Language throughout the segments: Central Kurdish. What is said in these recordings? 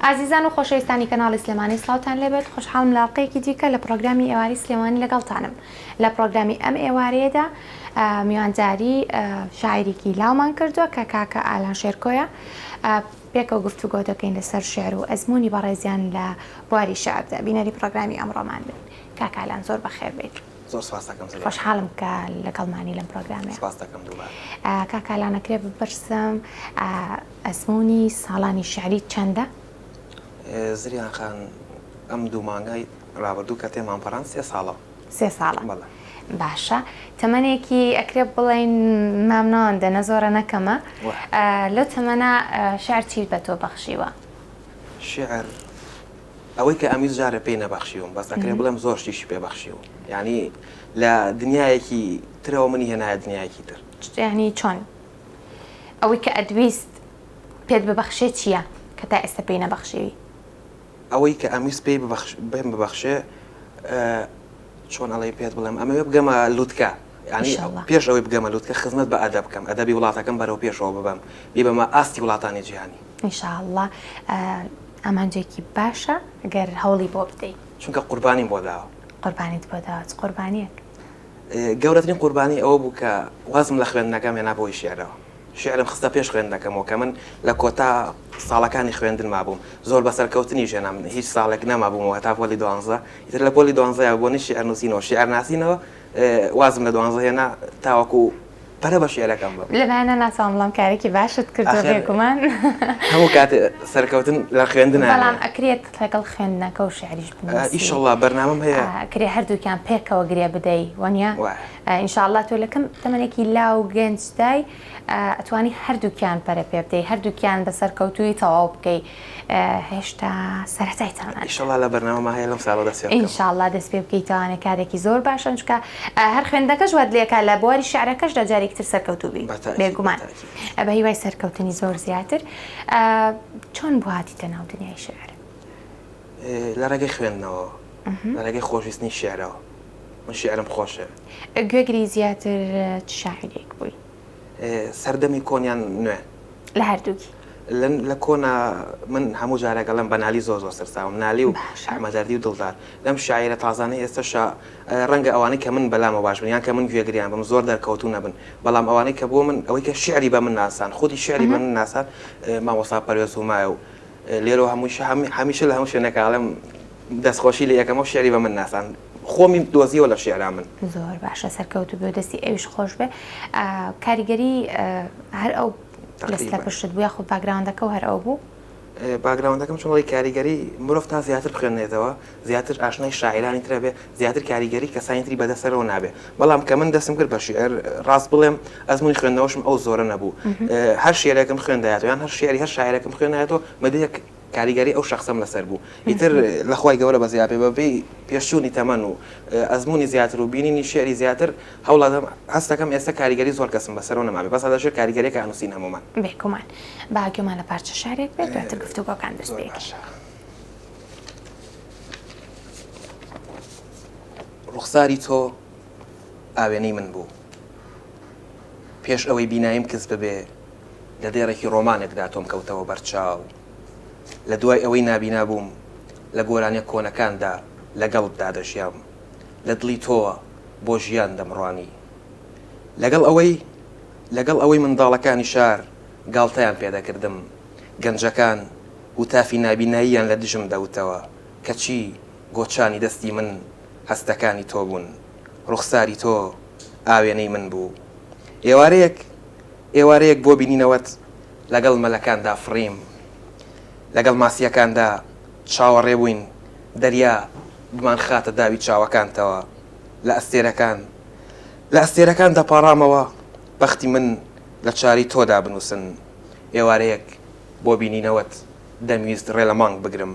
ئازیزان و خۆشەویستانی کەناڵی سلێمانی سڵاوتان لێبێت خۆشحاڵم لە لاقەیەکی دیکە لە پرۆگرامی ئێواری سلێمانی لەگەڵتانم. لە پرۆگرامی ئەم ئێوارەیەدا میوانداری شاعیرێکی لاومان کردووە کە کاکە ئالان شێرکۆیە. پێکەوە گفتوگۆ دەکەین لەسەر شێعر و ئەزمموی بەڕێزیان لە بواری شعردا. بینەری پرۆگرامی ئەمڕۆمان بن. کاکە ئالان زۆر بەخێر بێت. زۆر سپاس دەکەم. خۆشحاڵم کە لەگەڵمانی لەم پرۆگرامێ. سپاس دەکەم دووبارە. کاکە ئالان ئەکرێ بپرسم ئەزمموی ساڵانی شعری چەندە؟ زریان خان ئەم دوو مانگای ڕابردوو کە تێمان پەڕان 3 ساڵە. 3 ساڵە. باشە تەمەنێکی ئەکرێ بڵێن مامناوەندە نەزۆرە نەکەمە لەو تەمەنە شعر چیت بە تۆ بەخشیوە؟ شعر ئەوەی کە ئەمیز جارە پێی نەبەخشیوم بەس ئەکرێ بڵێم زۆر شتیشی پێبەخشیوم، یعنی لە دنیایەکی ترەوە منی هێنایە دنیایەکی تر. یعنی چۆن؟ ئەوەی کە ئەدویست پێت ببەخشێ چییە کە تا ئێستا پێی نەبەخشیوی؟ ئەوەی کە ئەمیز پێی بێم ببەخشێ چۆن ئەڵێ پێت بڵێم ئەمەوێ بگەمە لووتکە، ینی پێش ئەوەی بگەمە لووتکە خزمەت بە ئەدەب بکەم، ئەدەبی وڵاتەکەم بەرەو پێشەوە ببەم، بیبەمە ئاستی وڵاتانی جیهانی. ئینشاءڵڵا ئامانجێکی باشە ئەگەر هەوڵی بۆ بدەیت، چونکە قوربانیم بۆ داوە. قوربانیت بۆ داوە؟ چ قوربانیەک؟ گەورەترین قوربانی ئەوە بوو کە وازم لە خوێندنەکەم هێنا بۆی شێعرەوە. شعرم خستە پێش خوێندنەکەمەوە کە من لە کۆتا ساڵەکانی خوێندن مابووم، زۆر بەسەرکەوتنی ژێنام، هیچ ساڵێک نەمابوومەوە تا پۆلی 12. ئیتر لە پۆلی 12 بۆ نشی شعرنووسینەوە شعرناسینەوە وازم لە 12 هێنا تاوەکو پەرە بە شعرەکەم بە. لەبەیانە ناسام بڵام کارێکی باشت کردووە بێگومان. هەموو کاتێ سەرکەوتن لە خوێندنە. بەڵام ئەکرێت لەگەڵ خوێندنەکە و شعریش بنووسی. ئیشەڵڵا بەرنامەم هەیە. ئەکرێ هەردووکیان پێکەوە گرێ بدەی وانە؟ ئینشاءڵڵا تۆ لەکەم تەمەنێکی لاو گەنجدای ئەتوانی هەردووکیان پەرە پێ بدەی، هەردووکیان بەسەرکەوتووی تەواو بکەی. هێشتا سەرەتایتان ئیشەڵڵا لە بەرنامەمە هەیە لەم ساڵە دەست پێ بکەم. ئینشاءڵڵا دەست پێ بکەیتەوانە کارێکی زۆر باشە، چونکە هەر خوێندەکەش وەد لێکا لە بواری شعرەکەشدا جارێکتر سەرکەوتوو بی بێگومان بە هیوای سەرکەوتنی زۆر زیاتر. چۆن بۆ هاتیتە ناو دنیای شعر؟ لە ڕێگەی خوێندنەوە، لە ڕێگەی خۆشویستنی شعرەوە. من شعرم خۆشە. گوێگری زیاتر چ شاعیرێک بووی؟ سەردەمی کۆنیان نوێ لە هەردووکی؟ لە کۆنا من هەموو جارێکەڵم بە نالی زۆر سەرساوم، نالی و ئەحمەدەردی و دڵدار. لەم شاعیرە تازانەی ئێستاشا ڕەنگە ئەوانەی کە من بەلامە باش بن یان کە من گوێگریان بم زۆر دەرکەوتوو نەبن، بەڵام ئەوانەی کە بۆ من ئەوەی کە شعری بە من ناسان، خودی شعری بە من ناسان، مامۆستا پەروێز ومایە و لێرەوە هەمیشە لە هەموو شوێنێکاڵم دەستخۆشی لە یەکەمە شعری بە من ناسان، خۆمی دۆزیەوە لە شێعرا من. زۆر باشە سەرکەوتو بێ دەستی ئەویش خۆش بێ. کاریگەری هەر ئەو لەست لە پشت بوو یاخود باگراوندەکە و هەر ئەو بوو؟ باگراوندەکەم چۆنڵی کاریگەری مرۆڤ تا زیاتر بخوێنێتەوە، زیاتر ئاشنای شاعرانی ترە بێ، زیاتر کاریگەری کەسانیتری بەدەسەرەوە نابێ. بەڵام کە من دەستم کرد بە شعر، ڕاست بڵێم ئەزمموی خوێندنەوەشم ئەو زۆرە نەبوو. هەر شعرێکم خوێندایەوە یان هەر شعری هەر شاعرێکم خوێنایەوە مەدەیەک کاریگەری ئەو شخصم لەسەر بوو. ئیتر لەخوای گەورە بە زیابێ بەبێ پێشچوونی تەمەن و ئەزمموی زیاتر و بینینی شعری زیاتر هەوڵادەم هەست دەکەم ئێستا کاریگەری زۆر کەسم بەسەرەوە نەمابێ، بەس هەداشێت کاریگەریەکە ئەنووسین هەمومان. بێگومان باگوێمان لە پارچە شارێک بێت دواتر گفتوگۆکان دەست پێ بکەین. ڕوخساری تۆ ئاوێنەی من بوو، پێش ئەوەی بیناییم کەس ببێ لە دێڕێکی ڕۆمانێکدا تۆم کەوتەوە بەرچاو، لە دوای ئەوەی نابینا بووم لە گۆرانیە کۆنەکاندا لەگەڵتدا دەژیام، لە دڵی تۆوە بۆ ژیان دەمڕوانی، لەگەڵ ئەوەی منداڵەکانی شار گاڵتەیان پێدەکردم، گەنجەکان و تافی نابیناییان لە دژم دەوتەوە، کەچی گۆچانی دەستی من هەستەکانی تۆ بوون، ڕوخساری تۆ ئاوێنەی من بوو. ئێوارەیەک بۆ بینینەوەت لەگەڵ مەلەکاندا فڕیم، لەگەڵ ماسیەکاندا چاوەڕێ بووین، دەریا بمان خاتە داوی چاوەکانتەوە، لە ئەستێرەکان دەپاڕامەوە بەختی من لە چاری تۆدا بنووسن. ئێوارەیەک بۆ بینینەوەت دەمویست ڕێ لە مانگ بگرم،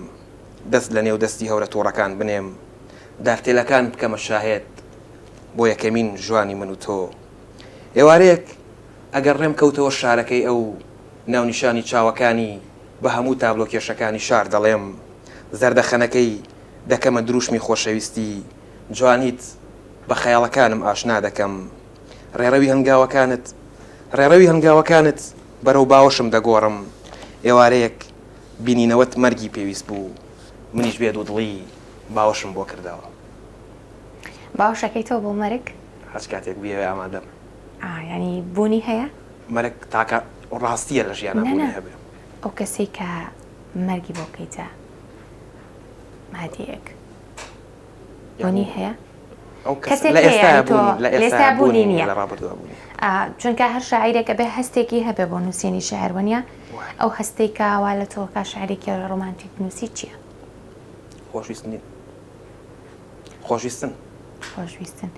دەست لە نێو دەستی هەورە تووڕەکان بنێم، دارتێلەکان بکەمە شاهێت بۆ یەکەمین ژوانی من و تۆ. ئێوارەیەک ئەگەر ڕێم کەوتەوە شارەکەی ئەو ناونیشانی چاوەکانی بە هەموو تابلۆ کێشەکانی شار دەڵێم، زەردەخەنەکەی دەکەمە دروشمی خۆشەویستی، جوانیت بە خەیاڵەکانم ئاشنا دەکەم، ڕێڕەوی هەنگاوەکانت بەرەو باوەشم دەگۆڕم. ئێوارەیەک بینینەوەت مەرگی پێویست بوو منیش بێت و دڵی باوەشم بۆ کردەوە. باوەشەکەیتەوە بۆ مەرگ؟ هەچ کاتێک بێوێ ئامادەم. ینی بوونی هەیە؟ مەرگ تاکە ڕاستیە لە ژیانە بوونی هەبێ. ئەو کەسەی کە مەرگی بۆ بکەیتە مادیەک بوونی هەیە؟ لە ئێستا بوونی نییە لە ڕابردووە بوونی. چونکە هەر شاعیرێکە بێ هەستێکی هەبێ بۆ نووسینی شاعر وەنیە ئەو هەستەی کەوا لە تۆکە شاعرێکی ڕۆمانتیک نووسی چییە؟ خۆشویستن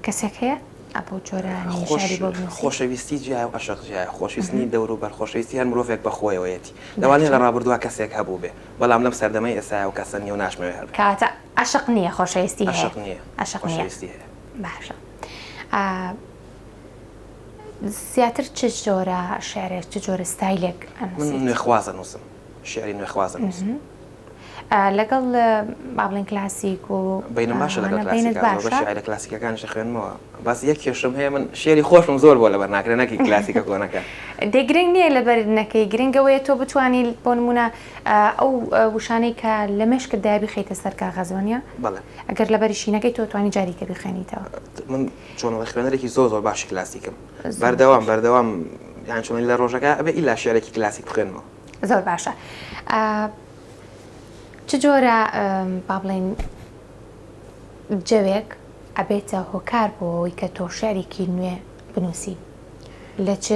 کەسێک هەیە ئەبوو جۆرانی شاری بۆ بنووسی؟ خۆشەویستی جیای و عەشق جیای خۆشویستنی دەور و بەرخۆشەویستی هەر مرۆڤێک بەخۆیەوەیەتی لەوانەیە لە ڕابردووە کەسێک هەبوو بێ بەڵام لەم سەردەمەی ئێستا و کەسە نیە و ناشمەوێ هەر کاتە عەشق نییە خۆشەویستی هەیە؟ عەشق نییە خۆشەویستی هەیە. باشە. زیاتر چ جۆرە شعرێک چ جۆرە ستایلێک من نوێخوازە نووسم شعری نوێخوازە نووسم. لەگەڵ با بڵێن کلاسیک و بینم باشە لەگەڵ کلاسیکەکان شاعرە کلاسیکەکانیش دەخوێنمەوە باس یەک کێشم هەیە من شعری خۆشم زۆر بۆ لەبەر ناکرێنەکەی کلاسیکە کۆنەکە دەگرنگ نییە لەبەرنەکەی گرنگەوەیە تۆ بتوانانی بۆ نمونە ئەو وشانەی کە لە مێشکتدا بخەیتە سەر کاغەزوانە ئەگەر لەبەری شینەکەی تۆ توانی جاریکە بخوێنیتەوە. من چۆنەوەی خوێنەرێکی زۆر باشی کلاسیکم بەردەوام یان چۆن لە ڕۆژەکە ئەبێ ئیلا شعرێکی کلاسیک بخوێنمەوە. زۆر باشە. چ جۆرە با بڵێن جەوێک ئەبێتە هۆکار بۆ ئەوەی کە تۆ شعرێکی نوێ بنووسی لە چ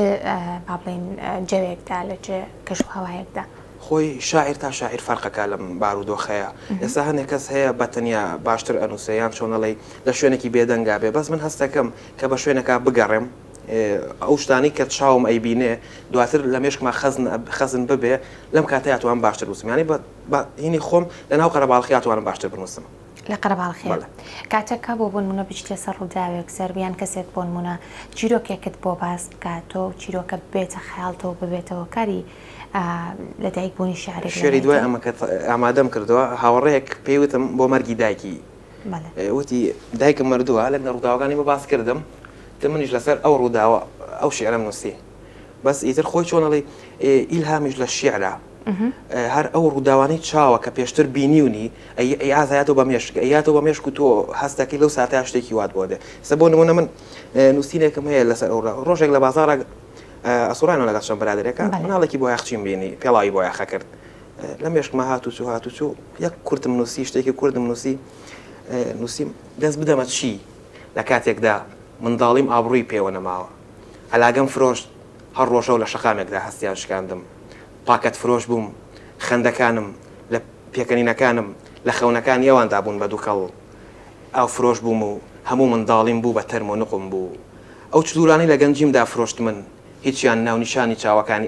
با بڵێن جەوێکدا لە چ کەشوهەوایەکدا؟ خۆی شاعر تا شاعر فەرقەکە لەم بارودۆخەیە. ئێستا هەندێک کەس هەیە بەتەنیا باشتر ئەنووسیان چۆنەڵی لە شوێنێکی بێدەنگا بێ بەس من هەستەکەم کە بە شوێنەکە بگەڕێم ئەو شتانی کە چاوم ئەیبینێ دواتر لە مێشکما خەزن ببێ لەم کاتەیە توان باشتر بنووسم ینی هینی خۆم لە ناو قەرەباڵخیا توانم باشتر بنووسم. لە قەرەباڵخیا کاتەکە بۆ بنمونە بچیتە سەر ڕووداوێک سەربیان کەسێک بۆ نمونە چیرۆکێکت بۆ باس بکاتۆ چیرۆکە بێتە خەیاڵتەوە ببێتەوە کاری لەدایک بوونی شعرێک. شێری دوای ئەمە کە ئامادەم کردووە هاوڕێک پێیوتم بۆ مەرگی دایکی وتی دایکم مردووە لە ڕووداوەکانی بە باس کردم منیش لەسەر ئەو ڕووداوە ئەو شعرم نووسی بەس ئیتر خۆی چۆنەڵی ئیلهامیش لە شیعرە هەر ئەو ڕووداوانەی چاوە کە پێشتر بینیونی ئازایەتەوە بە مێشک ئەیاتەوە بە مێشک و تۆ هەستەکەی لەو ساتە شتێکی وات بۆ دێ سە بۆ نمونە من نووسینێکم هەیە لەسەر ئەو ڕۆژێک لە بازارە ئەسوڕانەوە لەگەڵ چەند برادێکە مناڵێکی بۆ یاخچیم بینی پێڵاوی بۆ یاخە کرد لە مێشکمە هاتوچوو یەک کورتم نووسی شتێکی کوردم نووسیم دەست بدەمە چی لە کاتێکدا منداڵیم ئابڕووی پێوە نەماوە ئەلاگەم فرۆشت هەر ڕۆژە و لە شەقامێکدا هەستیان شکاندم پاکەت فرۆش بووم خەندەکانم لە پێکەنینەکانم لە خەونەکان ئێواندا بوون بە دووکەڵ ئەو فرۆش بووم و هەموو منداڵیم بوو بە تەرم و نقم بوو ئەو چلورانی لە گەنجیمدا فرۆشت من هیچیان ناونیشانی چاوەکانی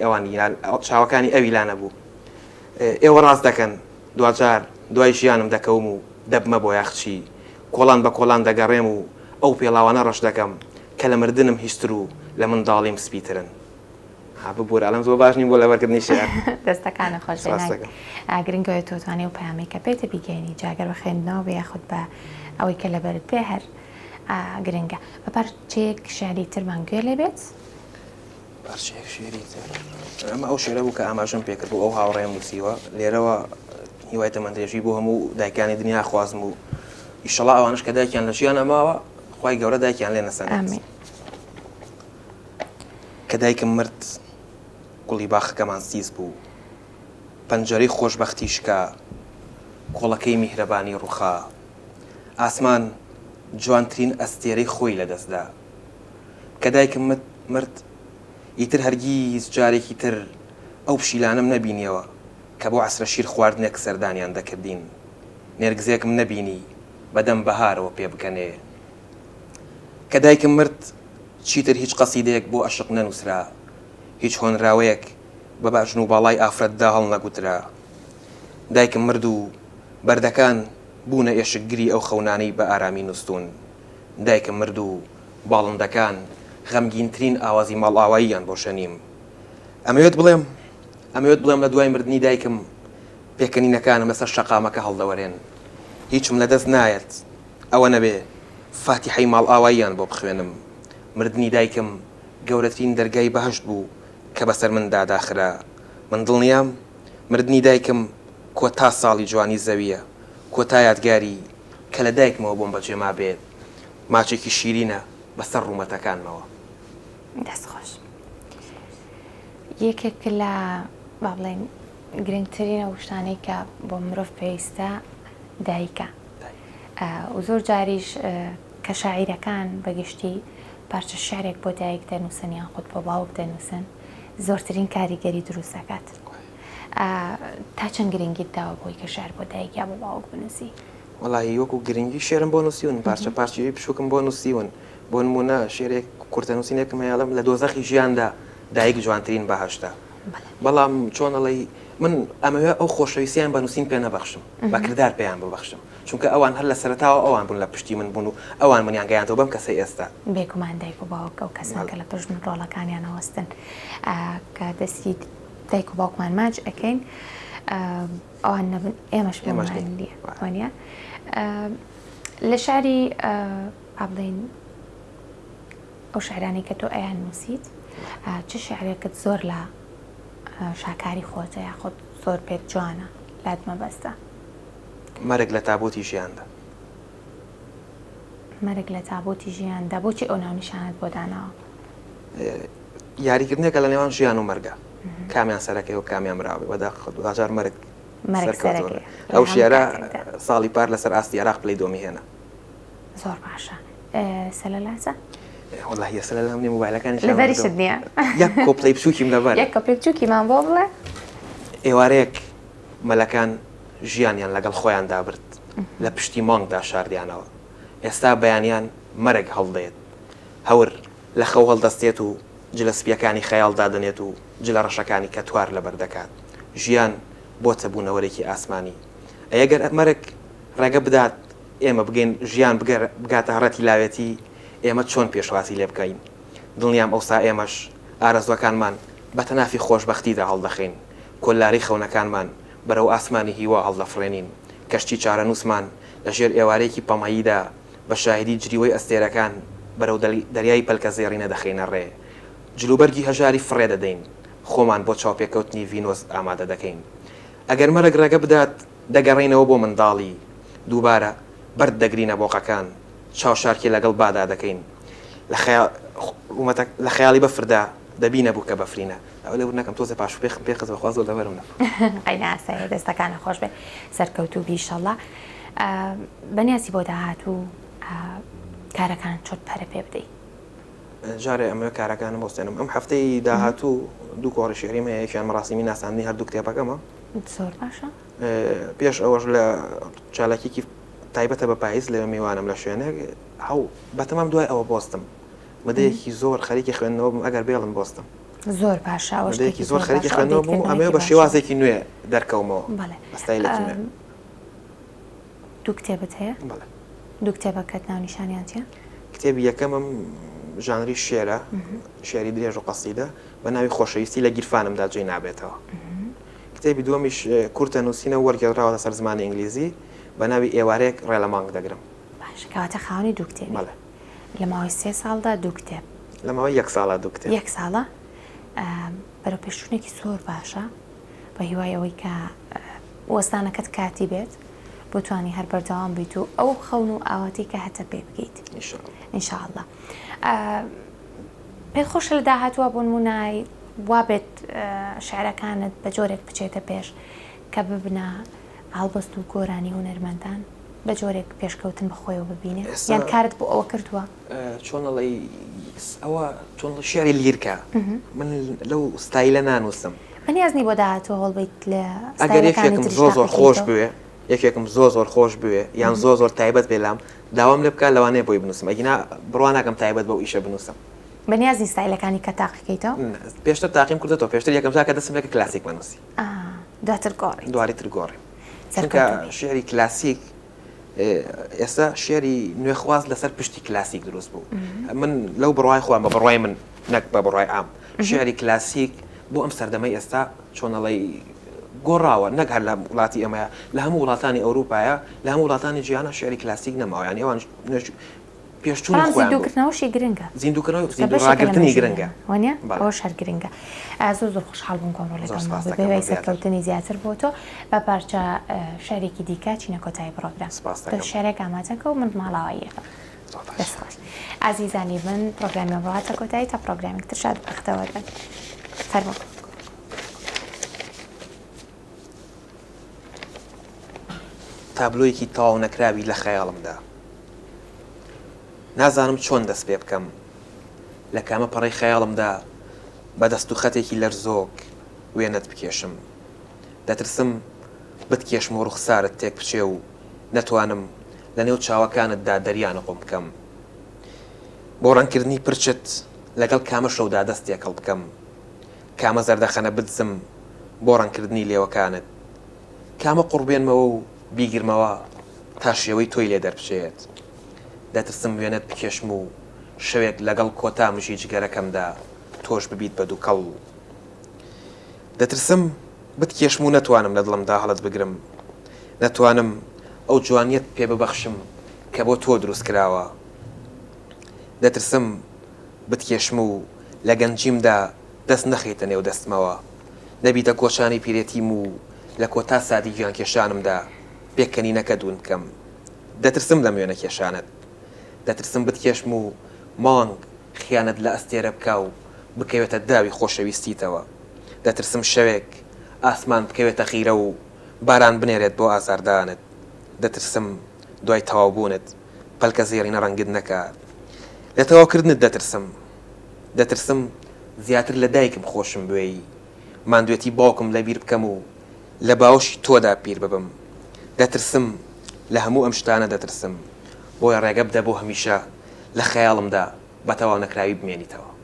چاوەکانی ئەویلانە بوو ئێوە ڕاست دەکەن دوجار دوای ژیانم دەکەوم و دەبمە بۆ یاخچی کۆڵان بە کۆڵان دەگەڕێم و ئەو پێڵاوانە ڕەش دەکەم کە لە مردنم هیچتر و لە منداڵیم سپیترن ببوور ئەلەم زۆر باش نیم بۆ لەبەرکردنی شێعر دەستەکانە خۆش گرنگەوەی تۆتوانێ و پەیامێک کە پێتە بیگەێنی جاگەر بە خوێندنەوە بە یاخود بە ئەوەی کە لەبەرت پێ هەر گرنگە بە پارچەیەک شعری ترمان گوێ لێ بێت پارچەیەک شعری تر ئەمە ئەو شێرە بوو کە ئاماژەم پێکرد بۆ ئەو هاوڕێم نووسیوە لێرەوە هیوای تەمەندرێژی بۆ هەموو دایکانی دنیا خوازم و ئیشەڵا ئەوانش کە دایکیان لە ژیانە ماوە خی گەورە دایکیان لێ نەسەن کە دایکم مرد گوڵی باخەکەمان سیز بوو پەنجەرەی خۆشبەختی شکا کۆڵەکەی میهرەبانی ڕووخا ئاسمان جوانترین ئەستێرەی خۆی لەدەستدا کە دایکم مرد ئیتر هەرگیز جارێکی تر ئەو پشیلانم نەبینیەوە کە بۆ عەسرە شیر خواردنێک سەردانیان دەکردین نێرگزێکم نەبینی بەدەم بەهارەوە پێ بکەنێ کە دایکم مرد چیتر هیچ قەسیدەیەک بۆ عەشق نەنووسرا هیچ هۆنراوەیەک بە باژن و باڵای ئافرەتدا هەڵ نەگوترا دایکم مرد و بەردەکان بوونە ئێشکگری ئەو خەونانەی بە ئارامی نووسون دایکم مرد و باڵندەکان غەمگینترین ئاوازی ماڵئاواییان بۆ شەنیم ئەمەوێت بڵێم لە دوای مردنی دایکم پێکەنینەکانم لەسەر شەقامەکە هەڵدەوەرێن هیچم لەدەست نایەت ئەوە نەبێ فاتیحەی ماڵئاواییان بۆ بخوێنم مردنی دایکم گەورەترین دەرگای بەهەشت بوو کە بەسەر مندا داخرا من دڵنیام مردنی دایکم کۆتا ساڵی جوانی زەویە کۆتا یادگاری کە لە دایکمەوە بۆم بەجێما بێت ماچێکی شیرینە بەسەر ڕوومەتەکانمەوە. دەستخۆش. یەکێک لە با بڵێن گرنگترینە شتانەی کە بۆ مرۆڤ پێویستە دایکە و زۆر جاریش کە شاعیرەکان بەگشتی پارچە شعرێک بۆ دایک دەنووسن یان خۆت بۆ باوک دەنووسن زۆرترین کاریگەری دروست دەکات. تا چەند گرنگیت داوە بۆی کە شعر بۆ دایک یا بۆ باوک بنووسی؟ وەڵاهی وەکو گرنگی شێرم بۆ نووسیون پارچە پارچەی بچووکم بۆ نووسیون بۆ نمونە شێرێک کورتە نووسینێکم هەیەڵم لە دۆزەخی ژیاندا دایک جوانترین بەهەشتا. بەڵام چۆنەڵی من ئەمەوێ ئەو خۆشەویستیان بە نووسین پێ نەبەخشم بەکردار پێیان ببەخشم چونکە ئەوان هەر لە سەرتاوە ئەوان بوون لە پشتی من بوون و ئەوان منیان گەیاندەوە بەم کەسەی ئێستا. بێگومان دایک و باوک ئەو کەسان کە لە پشت ڕۆڵەکانیان ئەوەستن کە دەستی دایک و باوکمان ماچ ئەەکەین ئەوان نەبن ئێمەش پێمانلیە وانە لە شاری ئابڵین ئەو شعرانی کە تۆ ئەیان نووسیت چ شعرێکت زۆر لە شاکاری خۆتە یا خۆت زۆر پێت جوانە لات مەبەستە؟ مەرگ لە تابوتی ژیاندا. مەرگ لە تابوتی ژیاندا بۆچی ئەو ناونیشانت بۆ داناوە؟ یاریکردنێکە لە نێوان ژیان و مەرگە کامیان سەرەکەی و کامیان مراوێ وەداخەجار مەرگ ئەو شێرە ساڵی پار لەسەر ئاستی عێراق پلەی دۆمی هێنا. زۆر باشە. سەلەلاسە؟ وەڵاهی سەلە لەم نێ مۆبایلەکانی لەبەریشت نییە یەک کۆپڵەی بچووکیم لەبەر یەک کۆپڵەی بچووکیمان بۆ بڵێ ئێوارەیەک مەلەکان ژیانیان لەگەڵ خۆیان دابرد لە پشتی مانگدا شاردیانەوە ئێستا بەیانیان مەرگ هەڵدێت هەور لە خەو هەڵدەستێت و جلە سپیەکانی خەیاڵدا دەنێت و جلە ڕەشەکانی کە توار لەبەر دەکات ژیان بۆتە بوونەوەرێکی ئاسمانی ئەگەر مەرگ ڕێگە بدات ئێمە بگەین ژیان بگاتە هەڕەتی لاوێتی ئێمە چۆن پێشواسی لێ بکەین دڵنیام ئەوسا ئێمەش ئارەزوەکانمان بە تەنافی خۆشبەختیدا هەڵدەخین کۆلاری خەونەکانمان بەرەو ئاسمانی هیوا هەڵدەفڕێنین کەشتی چارەنووسمان لە ژێر ئێوارەیەکی پەمەییدا بە شاهدی جریوەی ئەستێرەکان بەرەو دەریای پەلکە زێڕینە دەخینە ڕێ جلوبەرگی هەژاری فڕێ دەدەین خۆمان بۆ چاوپێکەوتنی ڤینۆس ئامادە دەکەین ئەگەر مەرگ ڕێگە بدات دەگەڕێنەوە بۆ منداڵی دووبارە بەرد دەگرینە بۆقەکان چاوشارکی لەگەڵ بادا دەکەین لە خەیاڵی بەفردا دەبینە بوو کە بەفرینە ئەو لە نەکەم تۆزە پاش پێخز بەخواز زۆر دەبەرم قەیناسە دەستەکانە خۆش بێ سەرکەوتوو بیشەڵە بەنیازی بۆ داهاتوو کارەکان چۆت پەرە پێ بدەیت جارێ ئەمە کارەکانم بۆستێنم ئەم هەفتەی داهاتوو دوو کۆڕی شێریمە یەکیان مەڕاستیمی ناساندنی هەردوو کتێبەکەمە زۆر باشە پێش ئەوەش لە چالاکیکی تایبەتە بە پاییز لە میوانم لە شوێنێک هەو بەتەمام دوای ئەوە بۆستم مدەیەکی زۆر خەریکی خوێندنەوە بووم ئەگەر بێڵم بۆستم زۆر باشە مدەیەکی زۆر خەریکی خوێندنەوە بووم ئەمێ بە شێوازێکی نوێ دەرکەومەوە بەستایلێکی نوێ دوو کتێبت هەیە؟ دوو کتێبەکەت ناونیشانیان چییە؟ کتێبی یەکەمم ژانری شێرە شێری درێژ و قەسیدە بە ناوی خۆشەویستی لە گیرفانمدا جێی نابێتەوە کتێبی دووەمیش کورتە نووسینە وەرگێڕاوە لەسەر زمانی ئینگلیزی بە ناوی ئێوارەیەک ڕێ لە مانگ دەگرم باش کەواتە خاوەنی دوو کتێب لە ماوەی 3 ساڵدا دوو کتێب لە ماوەی 1 ساڵە دوو کتێب 1 ساڵە بەرەو پێشچوونێکی زۆر باشە بە هیوای ئەوەی کە وەستانەکەت کاتی بێت بۆ توانی هەر بەردەوام بیت و ئەو خەون و ئاواتی کە هەتە پێ بگەیت ئینشاءالله پێت خۆشە لە داهاتووە بۆ نمونای وا بێت شعرەکانت بە جۆرێک بچێتە پێش کە ببنە هەڵبەست و گۆرانی هونەرمەندان بە جۆرێک پێشکەوتن بەخۆیەوە ببینێ یان کارت بۆ ئەوە کردووە چۆنەڵی ئەوە چۆن شێری لیرکە من لەو ستایلە نانووسم بەنیازنی بۆ داهاتوە هەڵبیت لە ئەگەر یەکێکم زۆر خۆش بوێ یەکێکم زۆر خۆش بوێ یان زۆر تایبەت بێلام داوام لێ بکات لەوانەیە بۆی بنووسم ئەگینا بڕواناکەم تایبەت بەو ئیشە بنووسم بەنیازی ستایلەکانی کە تاقیکەیتەوە پێشتر تاقیم کردێتەوە پێشتر یەکەم جاکە دەستمێکە کلاسیک بنووسی دواتر گۆڕی دواتر گۆڕی چونکە شێری کلاسیک ئێستا شێری نوێخواز لەسەر پشتی کلاسیک دروست بوو من لەو بڕوای خۆم بە بڕوای من نەک بە بڕوای عام شێری کلاسیک بۆ ئەم سەردەمەی ئێستا چۆنەڵی گۆڕاوە نەک هەر لە وڵاتی ئەمەیە لە هەموو وڵاتانی ئەوروپایە لە هەموو وڵاتانی جیهانە شێری کلاسیک نەماوە یان ئێوان پێشچوونی خۆیان بوو. زیندووکردنەوەشی گرنگە زیندوڕاگرتنی گرنگە وانە بەڵێ. ئەوە شەر گرنگە زۆر خۆشحاڵ بووم کۆمڕۆ زۆر سپاس لەگەڵ دەکەم بەوەی بڕیار. سەرکەوتنی زیاتر بۆ تۆ بە پارچە شەرێکی دیکە چینە کۆتایی پرۆگرام سپاس دەکەم. شەرێک ئاماجەکە و من ماڵاواییەکە دەستخۆش ئازیزانی من پرۆگرامی ئەمڕۆهاتە کۆتایی تا پرۆگرامێک تر شاد بەختەوەرن فەرموو. تابلۆیەکی تەواو نەکراوی لە خەیاڵمدا نازانم چۆن دەست پێ بکەم لە کامە پەڕەی خەیاڵمدا بە دەست و خەتێکی لەرزۆک وێنەت بکێشم دەترسم بتکێشم و ڕوخسارت تێک بچێ و نەتوانم لە نێو چاوەکانتدا دەریانە قۆم بکەم بۆ ڕەنکردنی پرچت لەگەڵ کامە شەودا دەستێکەڵ بکەم کامە زەردەخەنە بتزم بۆ ڕەنکردنی لێوەکانت کامە قوڕبێنمەوە و بیگرمەوە تا شێوەی تۆی لێ دەربچێت دەترسم وێنەت بکێشم و شەوێک لەگەڵ کۆتا مژی جگەرەکەمدا تۆش ببیت بە دووکەڵ دەترسم بتکێشم و نەتوانم لە دڵمدا هەڵت بگرم نەتوانم ئەو جوانیت پێ ببەخشم کە بۆ تۆ دروست کراوە دەترسم بتکێشم و لە گەنجیمدا دەست نەخێتە نێو دەستمەوە نەبیتە کۆچانی پیرێتیم و لە کۆتا سادی گویان کێشانمدا پێکەنینەکە دوون بکەم دەترسم لە وێنە کێشانت دەترسم بتکێشم و مانگ خیانەت لە ئەستێرە بکە و بکەوێتە داوی خۆشەویستیتەوە دەترسم شەوێک ئاسمان بکەوێتە خیرە و باران بنێرێت بۆ ئازاردانت دەترسم دوای تەواوبوونت پەلکە زێڕینە ڕەنگت نەکات لە تەواوکردنت دەترسم زیاتر لە دایکم خۆشم بوێی ماندوێتی باوکم لەبیر بکەم و لە باوشی تۆدا پیر ببم دەترسم لە هەموو ئەم شتانە دەترسم بۆیە ڕێگە بدە بۆ هەمیشە لە خەیاڵمدا بە تەواو نەکراوی بمێنیتەوە